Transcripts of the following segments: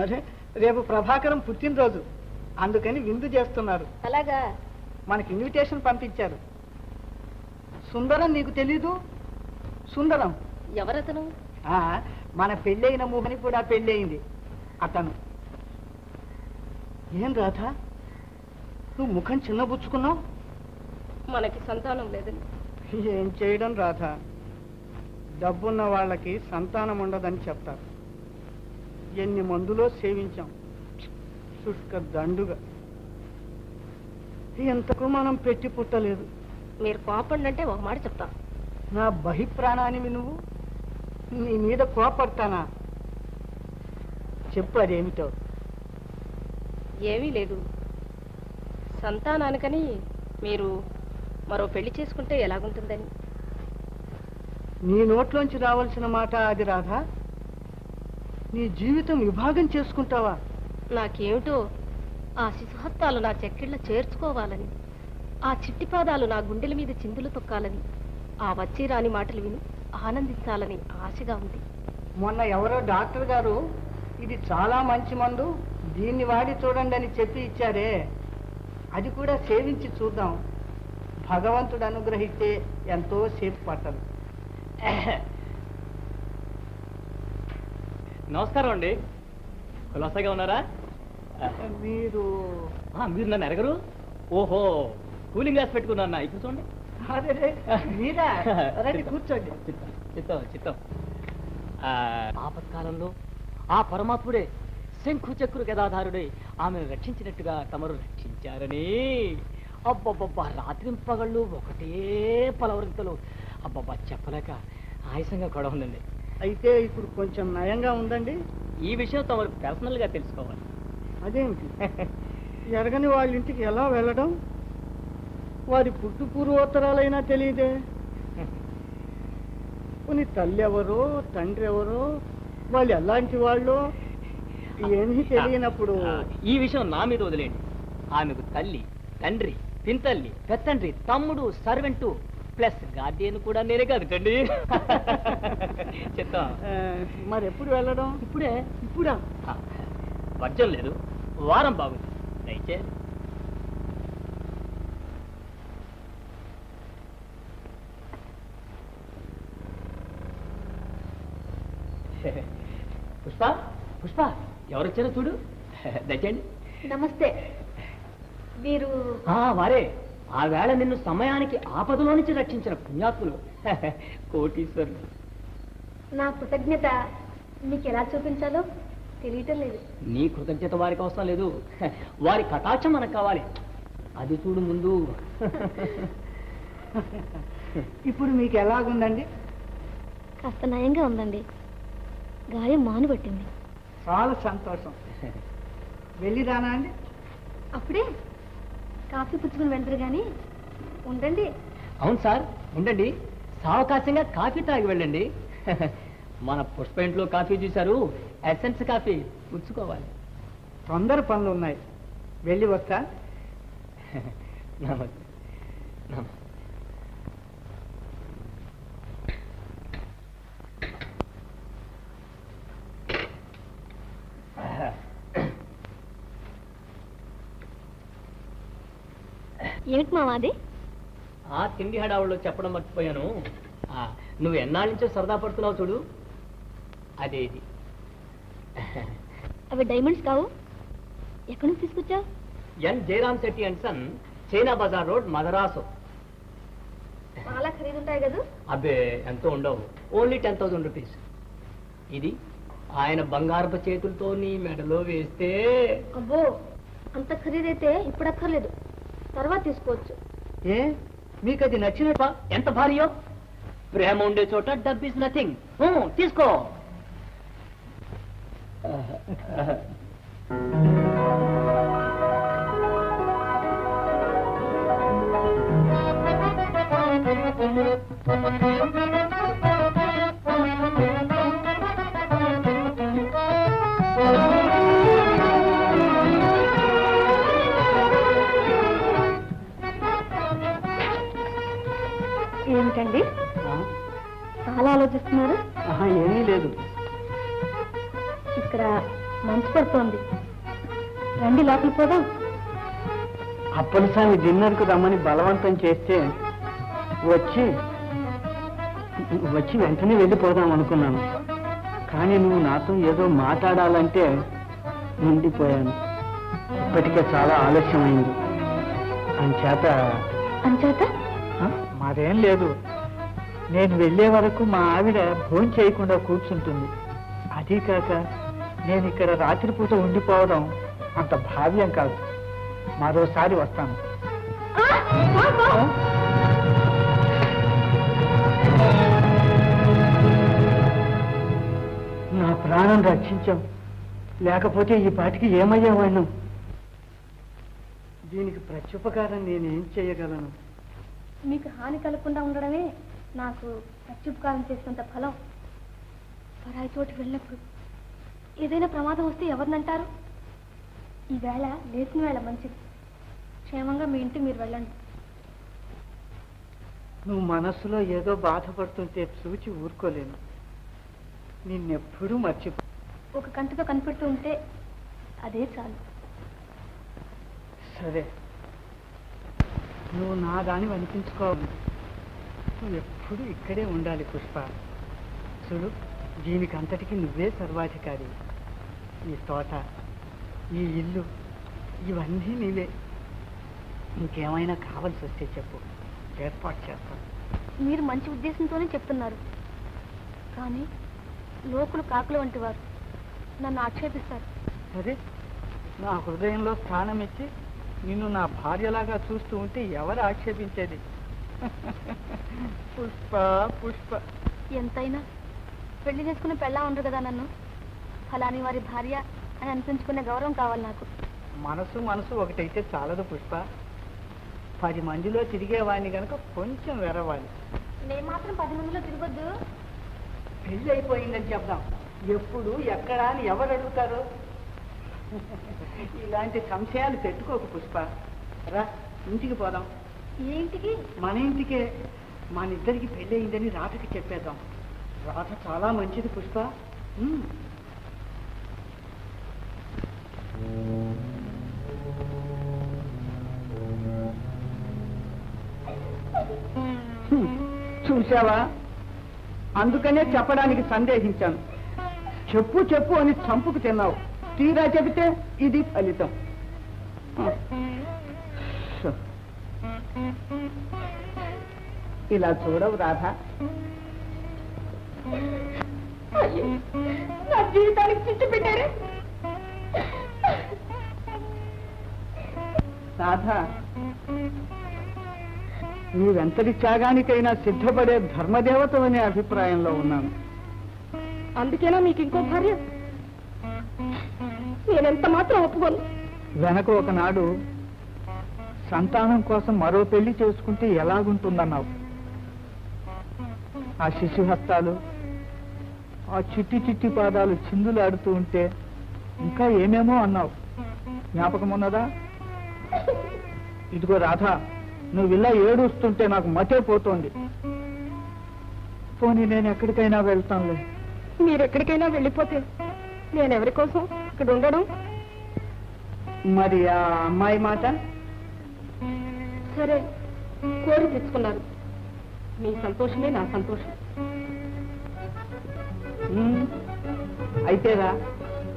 అదే రేపు ప్రభాకరం పుట్టినరోజు, అందుకని విందు చేస్తున్నారు. అలాగా? మనకి ఇన్విటేషన్ పంపించారు. సుందరం నీకు తెలీదు? సుందరం ఎవరతను? మన పెళ్ళైన మోహని కూడా పెళ్ళయింది అతను. ఏం రాధ, నువ్వు ముఖం చిన్నబుచ్చుకున్నావు? మనకి సంతానం లేదని. ఏం చేయడం రాధ, డబ్బున్న వాళ్ళకి సంతానం ఉండదని చెప్తారు. ఎన్ని మందులో సేవించాం, శుష్క దండుగా. ఎంతకు మనం పెట్టి పుట్టలేదు. మీరు కోపండి అంటే ఒక మాట చెప్తా. నా బహిప్రాణానివి నువ్వు, నీ మీద కోపడతానా? చెప్పు అదేమిటో. ఏమీ లేదు, సంతానానికని మీరు మరో పెళ్లి చేసుకుంటే ఎలాగుంటుందని. నీ నోట్లోంచి రావాల్సిన మాట అది రాధా. నీ జీవితం విభాగం చేసుకుంటావా? నాకేమిటో ఆ శిశుహత్తాలు నా చెక్కిళ్ళ చేర్చుకోవాలని, ఆ చిట్టి పాదాలు నా గుండెల మీద చిందులు తొక్కాలని, ఆ వచ్చి రాని మాటలు విని ఆనందించాలని ఆశగా ఉంది. మొన్న ఎవరో డాక్టర్ గారు ఇది చాలా మంచి మందు, దీన్ని వాడి చూడండి అని చెప్పి ఇచ్చారే, అది కూడా సేవించి చూద్దాం. భగవంతుడు అనుగ్రహిస్తే ఎంతో సేపు పట్టదు. నమస్కారం అండి, కులాసాగా ఉన్నారా? మీరు మీరు నన్ను ఎరగరు? ఓహో, కూలింగ్ గ్లాస్ పెట్టుకున్నా. ఇప్పుడు చూడండి. అదే మీరా? రండి కూర్చోండి. చిత్తం చిత్తం. ఆపత్కాలంలో ఆ పరమాత్ముడే శంఖు చక్రు గదాధారుడే ఆమెను రక్షించినట్టుగా తమరు రక్షించారని. అబ్బబ్బబ్బా, రాత్రింపగళ్ళు ఒకటే పలవరింతలు. అబ్బబ్బా, చెప్పలేక ఆయాసంగా కూడా ఉందండి. అయితే ఇప్పుడు కొంచెం నయంగా ఉందండి. ఈ విషయం తమరు పర్సనల్గా తెలుసుకోవాలి. అదేమిటి? ఎరగని వాళ్ళ ఇంటికి ఎలా వెళ్ళడం? వారి పుట్టు పూర్వోత్తరాలైనా తెలియదే. కొన్ని తల్లి ఎవరో తండ్రి ఎవరో, వాళ్ళు ఎలాంటి వాళ్ళు ఏమీ తెలియనప్పుడు. ఈ విషయం నా మీద వదిలేండి. ఆమెకు తల్లి, తండ్రి, పింతల్లి, పెత్తండ్రి, తమ్ముడు, సర్వెంటు ప్లస్ గార్డియన్ కూడా నేనే కాదుటండి. చెప్తా. మరి ఎప్పుడు వెళ్ళడం? ఇప్పుడే. ఇప్పుడా? వర్జం లేదు, వారం బాగుంది. దయచేసి. పుష్ప, పుష్ప, ఎవరొచ్చారో చూడు. దయచేయండి. నమస్తే. మీరు? వారే. ఆ వేళ నిన్ను సమయానికి ఆపదలో నుంచి రక్షించిన పుణ్యాత్ములు, కోటీశ్వరులు. నా కృతజ్ఞత మీకు ఎలా చూపించాలో తెలియటం లేదు. నీ కృతజ్ఞత వారికి అవసరం లేదు, వారి కటాక్షం మనకు కావాలి. అది చూడు ముందు. ఇప్పుడు మీకు ఎలాగుందండి? కాస్త నయంగా ఉందండి, గాయం మానుబట్టింది. చాలా సంతోషం. వెళ్ళి రానా అండి? అప్పుడే కాఫీ పుచ్చుకుని వెళ్తారు కానీ ఉండండి. అవును సార్, ఉండండి. సావకాశంగా కాఫీ తాగి వెళ్ళండి. మన పుష్ప ఇంట్లో కాఫీ చూశారు, ఎసెన్స్ కాఫీ పుచ్చుకోవాలి. తొందర పనులు ఉన్నాయి, వెళ్ళి వస్తా. నమస్తే. నమస్తే. ఏమిటి మావాది? ఆ తిండి హడావుల్లో చెప్పడం మర్చిపోయాను. నువ్వు ఎన్నాళ్ళ నుంచో సరదా పడుతున్నావు చూడు, అదే ఇది. అవి డైమండ్స్ కావు? ఎక్కడి నుంచి తీసుకొచ్చావు? N Jayaram Shetty and son, China Bazaar Road, Madras. చాలా ఖరీదుంటాయి కదా? అబ్బే, ఎంతో ఉండవు, ఓన్లీ 10,000 రూపీస్. ఇది ఆయన బంగారపు చేతులతో నీ మెడలో వేస్తే. అబ్బో, అంత ఖరీదైతే ఇప్పుడు అక్కర్లేదు, తర్వాత తీసుకోవచ్చు. ఏ, మీకు అది నచ్చినట్టు? ఎంత భారీయో! ప్రేమ ఉండే చోట డబ్బు ఇస్ నథింగ్. తీసుకో. ఏమిటండి చాలా ఆలోచిస్తున్నారు? ఏమీ లేదు. ఇక్కడ మంచు పడుతోంది. రండి లోపలికి పోదాం. అప్పలసాని డిన్నర్కు రమ్మని బలవంతం చేస్తే వచ్చి వెంటనే వెళ్ళిపోదాం అనుకున్నాను. కానీ నువ్వు నాతో ఏదో మాట్లాడాలంటే ఉండిపోయాను. ఇప్పటికే చాలా ఆలస్యమైంది. అంచేత మరేం లేదు, నేను వెళ్ళే వరకు మా ఆవిడ భోజనం చేయకుండా కూర్చుంటుంది. అదీ కాక నేను ఇక్కడ రాత్రిపూట ఉండిపోవడం అంత భావ్యం కాదు. మరోసారి వస్తాను. నా ప్రాణం రక్షించాం, లేకపోతే ఈ పాటికి ఏమయ్యేవాణ్ణం. దీనికి ప్రత్యుపకారం నేనేం చేయగలను? మీకు హాని కలగకుండా ఉండడమే నాకు ప్రత్యుపకారం చేసినంత ఫలం. పరాయి చోటుకి వెళ్ళినప్పుడు ఏదైనా ప్రమాదం వస్తే ఎవరినంటారు? ఈ వేళ లేచిన వేళ మంచిది. క్షేమంగా మీ ఇంటికి మీరు వెళ్ళండి. నువ్వు మనస్సులో ఏదో బాధపడుతుంటే చూచి ఊరుకోలేను. నిన్నెప్పుడూ మర్చిపో. ఒక కంటితో కనిపెడుతూ ఉంటే అదే చాలు. సరే, నువ్వు నా దాన్ని అనిపించుకోవాలి. నువ్వు ఎప్పుడు ఇక్కడే ఉండాలి పుష్ప. చూడు, దీనికి అంతటికి నువ్వే సర్వాధికారి. ఈ తోట, ఈ ఇల్లు, ఇవన్నీ నీవే. ఇంకేమైనా కావాల్సి వస్తే చెప్పు, ఏర్పాటు చేస్తాను. మీరు మంచి ఉద్దేశంతోనే చెప్తున్నారు, కానీ లోకులు కాకులు వంటి వారు నన్ను ఆక్షేపిస్తారు. సరే, నా హృదయంలో స్థానం ఇచ్చి నిన్ను నా భార్యలాగా చూస్తూ ఉంటే ఎవరు ఆక్షేపించేది? పుష్ప పుష్ప. ఎంతైనా పెళ్లి చేసుకుని పెళ్ళా ఉండరు కదా నన్ను. ఫలాని వారి భార్య అని అనిపించుకునే గౌరవం కావాలి నాకు. మనసు ఒకటైతే చాలదు పుష్ప. 10 మందిలో తిరిగేవాడిని కనుక కొంచెం వెరవాలి. నేను మాత్రం 10 మందిలో తిరగొద్దు. పెళ్ళి అయిపోయిందని చెప్దాం. ఎప్పుడు ఎక్కడా అని ఎవరు అడుగుతారు? ఇలాంటి సంశయాలు పెట్టుకోకు పుష్ప. రా, ఇంటికి పోదాం. ఏ ఇంటికి? మన ఇంటికే. మన ఇద్దరికి పెళ్ళి అయిందని రాధకి చెప్పేద్దాం. రాధ చాలా మంచిది పుష్ప. చూసావా, అందుకనే చెప్పడానికి సందేహించాను. చెప్పు చెప్పు అని చంపుకు తిన్నావు. తీరా చెబితే ఇది ఫలితం. ఇలా చూడవు రాధా, నా జీవితానికి చిచ్చు పెట్టారే. రాధా, నువ్వెంతటి త్యాగానికైనా సిద్ధపడే ధర్మదేవత అనే అభిప్రాయంలో ఉన్నాను. అందుకేనా మీకు ఇంకో భార్య? నేనెంత మాత్రం ఒప్పుకోను. వెనక ఒకనాడు సంతానం కోసం మరో పెళ్లి చేసుకుంటే ఎలాగుంటుందన్నావు. ఆ శిశుహస్తాలు, ఆ చిట్టి చిట్టి పాదాలు చిందులాడుతూ ఉంటే ఇంకా ఏమేమో అన్నావు. జ్ఞాపకం ఉన్నదా? ఇదిగో రాధా, నువ్వు ఇలా ఏడుస్తుంటే నాకు మతే పోతోంది. పోనీ నేను ఎక్కడికైనా వెళ్తానులే. మీరెక్కడికైనా వెళ్ళిపోతే నేనెవరి కోసం ఇక్కడ ఉండడం? మరి ఆ అమ్మాయి మాట? సరే, కోరి తెచ్చుకున్నారు. మీ సంతోషమే నా సంతోషం. అయితేరా,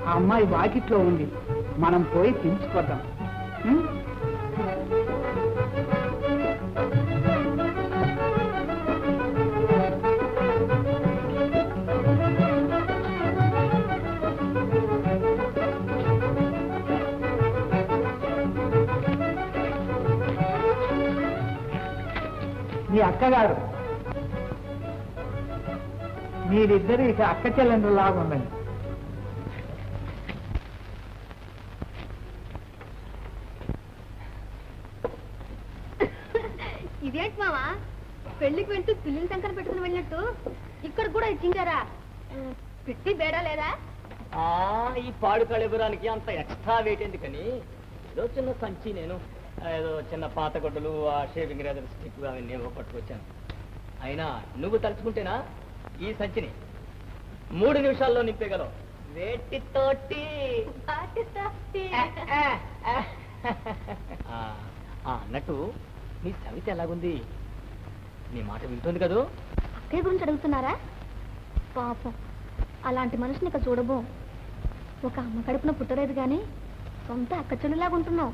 ఆ అమ్మాయి వాకిట్లో ఉంది. మనం పోయి పిలుచుకోద్దాం. మీ అక్కగారు, మీరిద్దరు ఇక అక్క చెల్లెండ్రులాగా ఉండండి. ఇదేంటి మావా, పెళ్లికి వెళ్తూ పిల్లిని సంకర పెట్టుకుని వెళ్ళినట్టు ఇక్కడ కూడా ఇచ్చించారా? పెట్టి బేడా లేదా? ఈ పాడు కళెబురానికి అంత ఎక్స్ట్రా వెయిట్ ఎందుకని ఏదో చిన్న సంచి, నేను ఏదో చిన్న పాత గొడ్డలు, ఆ షేవింగ్ రేజర్ స్టిక్ అవన్నీ ఏవో పట్టుకొచ్చాను. అయినా నువ్వు తలుచుకుంటేనా ఈ సంచిని 3 నిమిషాల్లో నింపేగలవు. వేటితోటి అన్నట్టు నీ సవిత ఎలాగుంది? నీ మాట వింటుంది కదూ? అక్కయ్య గురించి అడుగుతున్నారా? పాపం, అలాంటి మనిషిని ఇక చూడబో. ఒక అమ్మ కడుపున పుట్టలేదు కానీ సొంత అక్క చెల్లిలాగా ఉంటున్నావు.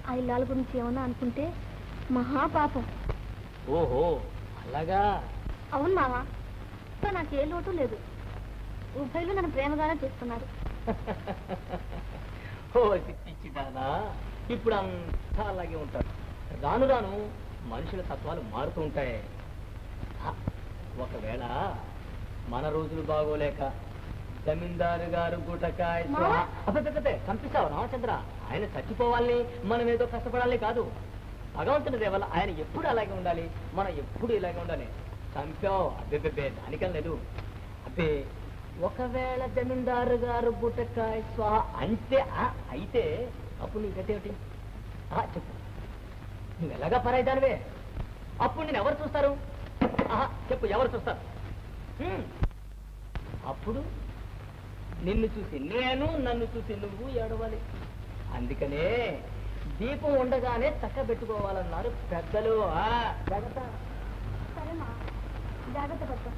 ఆ ఇల్లాల గురించి ఏమన్నా అనుకుంటే మహాపాపం. ఓహో అలాగా? అవును మావా, నాకు ఏ లోటు లేదు. ఉభయలు నన్ను ప్రేమగానే చూస్తున్నారు. ఓ పిచ్చిదానా, ఇప్పుడు అంతా అలాగే ఉంటారు. రాను రాను మనుషుల తత్వాలు మారుతూ ఉంటాయి. ఒకవేళ మన రోజులు బాగోలేక జమీందారు గారు గుటకాయ చంపిస్తావు రామచంద్ర. ఆయన చచ్చిపోవాలని మనం ఏదో కష్టపడాలి కాదు. భగవంతుని దేవల్ల ఆయన ఎప్పుడు అలాగే ఉండాలి, మనం ఎప్పుడు ఇలాగే ఉండాలి. చంపావు అబ్బే దానికని లేదు. అబ్బే ఒకవేళ జమీందారు గారు గుటకాయ స్వాహ అంటే అయితే అప్పుడు నీ గతేమిటి చెప్పు. నువ్వు ఎలాగా పరాయిదానివే, అప్పుడు నేను ఎవరు చూస్తారు? చెప్పు, ఎవరు చూస్తారు? అప్పుడు నిన్ను చూసి నేను, నన్ను చూసి నువ్వు ఏడవాలి. అందుకనే దీపం ఉండగానే చక్క పెట్టుకోవాలన్నారు పెద్దలు. జాగ్రత్త. సరేమా, జాగ్రత్త పడతా.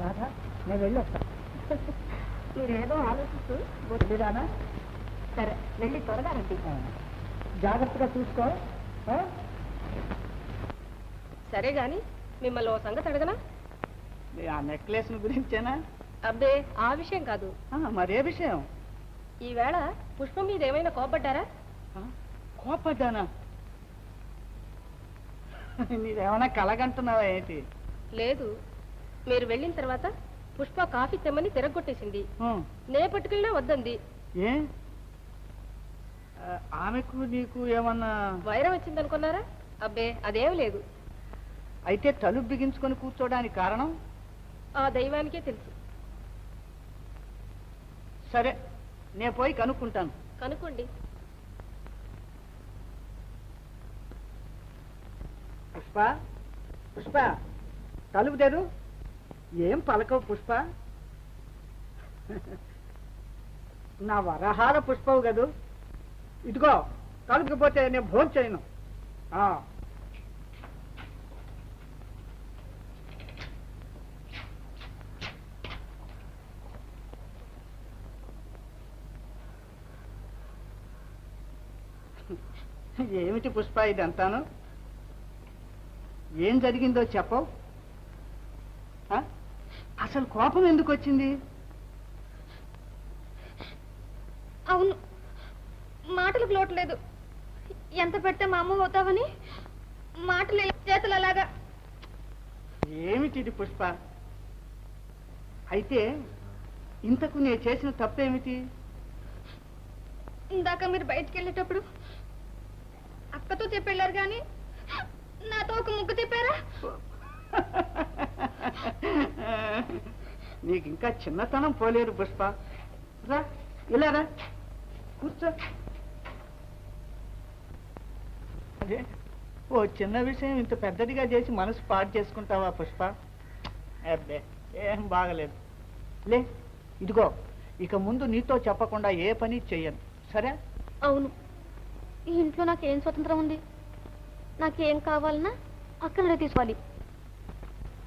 రాధా, నేను వెళ్ళొస్తా. మీరేదో ఆలోచిస్తూ రానా? సరే, వెళ్ళి త్వరగా రండి. జాగ్రత్తగా చూసుకో. సరే గాని మిమ్మల్ని ఓ సంగతి అడగనా? ఆ నెక్లెస్ గురించేనా? అబ్బే, ఆ విషయం కాదు. మరే విషయం? ఈవేళ పుష్పం మీద ఏమైనా కోపడ్డారా? కోపడ్డానా? నీదేమైనా కలగంటున్నావా ఏంటి? లేదు, మీరు వెళ్ళిన తర్వాత పుష్ప కాఫీ తెమ్మని తిరగొట్టేసింది. నే పట్టుకెళ్ళినా వద్దంది. ఏ ఆమెకు నీకు ఏమన్నా వైరం వచ్చిందనుకున్నారా? అబ్బే, అదేం లేదు. అయితే తలుపు బిగించుకొని కూర్చోడానికి కారణం ఆ దైవానికే తెలుసు. సరే, నేను పోయి కనుక్కుంటాను. కనుక్కోండి. పుష్ప, పుష్ప, తలుపు తెరు. ఏం పలకవు పుష్ప? నా వరహాల పుష్పవు కదూ. ఇదిగో, తలుపుకపోతే నేను భోజనం చేయను. ఏమిటి పుష్ప ఇదంతాను? ఏం జరిగిందో చెప్పవు? అసలు కోపం ఎందుకు వచ్చింది? అవును, మాటలకు లోట్లేదు. ఎంత పెడితే మా అమ్మ అవుతావని మాటలు చేతులు అలాగా. ఏమిటి ఇది పుష్ప? అయితే ఇంతకు నేను చేసిన తప్పేమిటి? ఇందాక మీరు బయటికి వెళ్ళేటప్పుడు అక్కతో చెప్పెళ్ళారు కానీ నాతో ఒక ముగ్గు చెప్పారా? నీకు ఇంకా చిన్నతనం పోలేదు పుష్ప. రా, ఇలా రా, కూర్చో. అదే ఓ చిన్న విషయం ఇంత పెద్దదిగా చేసి మనసు పాడు చేసుకుంటావా పుష్ప? అబ్బే, ఏం బాగలేదు. లే, ఇదిగో, ఇక ముందు నీతో చెప్పకుండా ఏ పని చెయ్యను, సరే? అవును, ఈ ఇంట్లో నాకేం స్వతంత్రం ఉంది? నాకేం కావాలన్నా అక్కడే తీసుకోవాలి.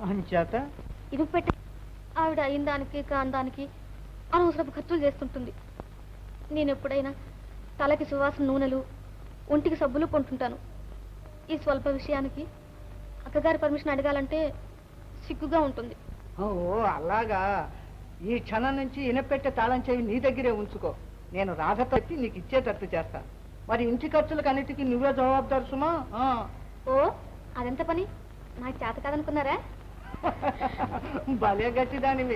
అంచేత ఇది పెట్టి ఆవిడ అయిన దానికి కాని దానికి అనవసరపు ఖర్చులు చేస్తుంటుంది. నేను ఎప్పుడైనా తలకి సువాసన నూనెలు, ఒంటికి సబ్బులు కొంటుంటాను. ఈ స్వల్ప విషయానికి అక్కగారి పర్మిషన్ అడగాలంటే సిగ్గుగా ఉంటుంది. ఓ అలాగా. ఈ క్షణం నుంచి ఇనపెట్టే తాళం చెవి నీ దగ్గరే ఉంచుకో. నేను రాధ తప్పి నీకు ఇచ్చేటట్టు చేస్తా. మరి ఇంటి ఖర్చులకన్నిటికీ నువ్వే జవాబుదారు సుమా. ఓ, అదెంత పని? నాకు చేత కాదనుకున్నారా? భలే గట్టిదానివి.